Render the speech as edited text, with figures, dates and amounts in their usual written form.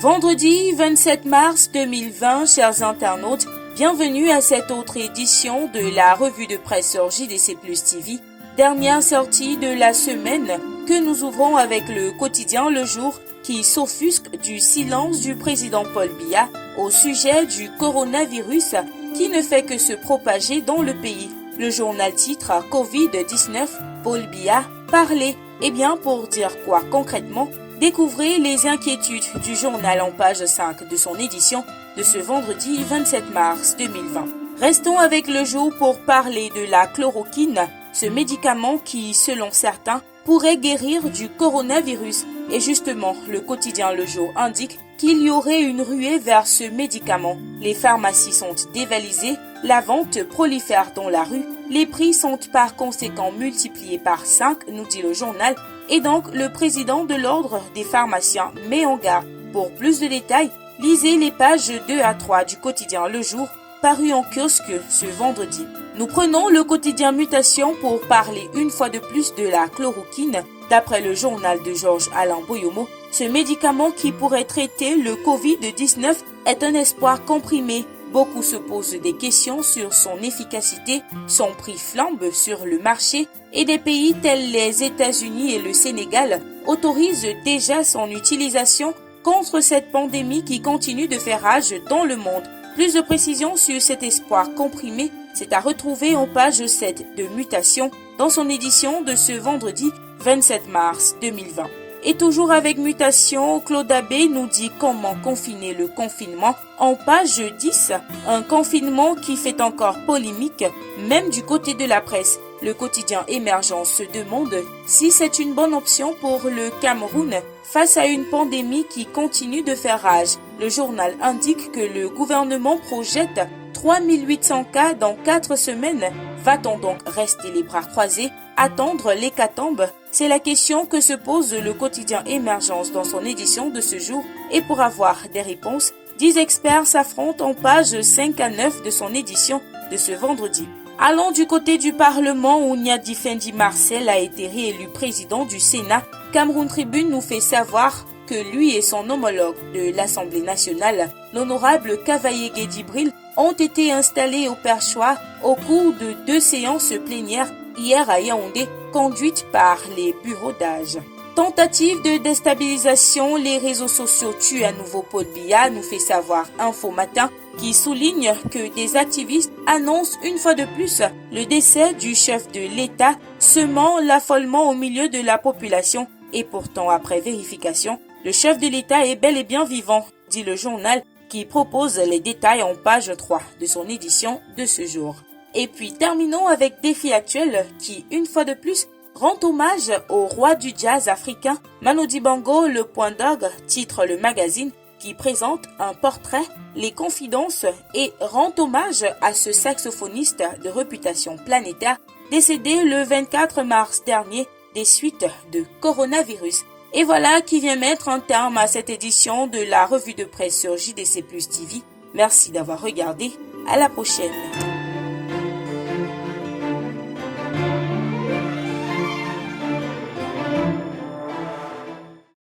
Vendredi 27 mars 2020, chers internautes, bienvenue à cette autre édition de la revue de presse sur JDC Plus TV. Dernière sortie de la semaine que nous ouvrons avec le quotidien Le Jour qui s'offusque du silence du président Paul Biya au sujet du coronavirus qui ne fait que se propager dans le pays. Le journal titre Covid-19, Paul Biya parler. Eh bien, pour dire quoi concrètement? Découvrez les inquiétudes du journal en page 5 de son édition de ce vendredi 27 mars 2020. Restons avec Le Jour pour parler de la chloroquine, ce médicament qui, selon certains, pourrait guérir du coronavirus. Et justement, le quotidien Le Jour indique qu'il y aurait une ruée vers ce médicament. Les pharmacies sont dévalisées, la vente prolifère dans la rue, les prix sont par conséquent multipliés par 5, nous dit le journal, et donc le président de l'ordre des pharmaciens met en garde. Pour plus de détails, lisez les pages 2 à 3 du quotidien Le Jour, paru en kiosque ce vendredi. Nous prenons le quotidien Mutation pour parler une fois de plus de la chloroquine. D'après le journal de Georges-Alain Boyomo, ce médicament qui pourrait traiter le Covid-19 est un espoir comprimé. Beaucoup se posent des questions sur son efficacité, son prix flambe sur le marché et des pays tels les États-Unis et le Sénégal autorisent déjà son utilisation contre cette pandémie qui continue de faire rage dans le monde. Plus de précisions sur cet espoir comprimé, c'est à retrouver en page 7 de Mutation dans son édition de ce vendredi 27 mars 2020. Et toujours avec Mutation, Claude Abbé nous dit comment confiner le confinement en page 10, un confinement qui fait encore polémique, même du côté de la presse. Le quotidien Émergence se demande si c'est une bonne option pour le Cameroun face à une pandémie qui continue de faire rage. Le journal indique que le gouvernement projette 3800 cas dans 4 semaines. Va-t-on donc rester les bras croisés, attendre l'hécatombe? C'est la question que se pose le quotidien Émergence dans son édition de ce jour. Et pour avoir des réponses, 10 experts s'affrontent en pages 5 à 9 de son édition de ce vendredi. Allons du côté du Parlement où Nyadi Fendi Marcel a été réélu président du Sénat. Cameroun Tribune nous fait savoir que lui et son homologue de l'Assemblée nationale, l'honorable Cavaillé Guédibril, ont été installés au perchoir au cours de 2 séances plénières hier à Yaoundé, conduites par les bureaux d'âge. Tentative de déstabilisation, les réseaux sociaux tuent à nouveau Paul Biya, nous fait savoir Info Matin, qui souligne que des activistes annoncent une fois de plus le décès du chef de l'État, semant l'affolement au milieu de la population. Et pourtant, après vérification, le chef de l'État est bel et bien vivant, dit le journal, qui propose les détails en page 3 de son édition de ce jour. Et puis terminons avec Défi Actuel qui, une fois de plus, rend hommage au roi du jazz africain, Manu Dibango, le point d'orgue, titre le magazine, qui présente un portrait, les confidences et rend hommage à ce saxophoniste de réputation planétaire décédé le 24 mars dernier des suites de coronavirus. Et voilà qui vient mettre un terme à cette édition de la revue de presse sur JDC Plus TV. Merci d'avoir regardé. À la prochaine.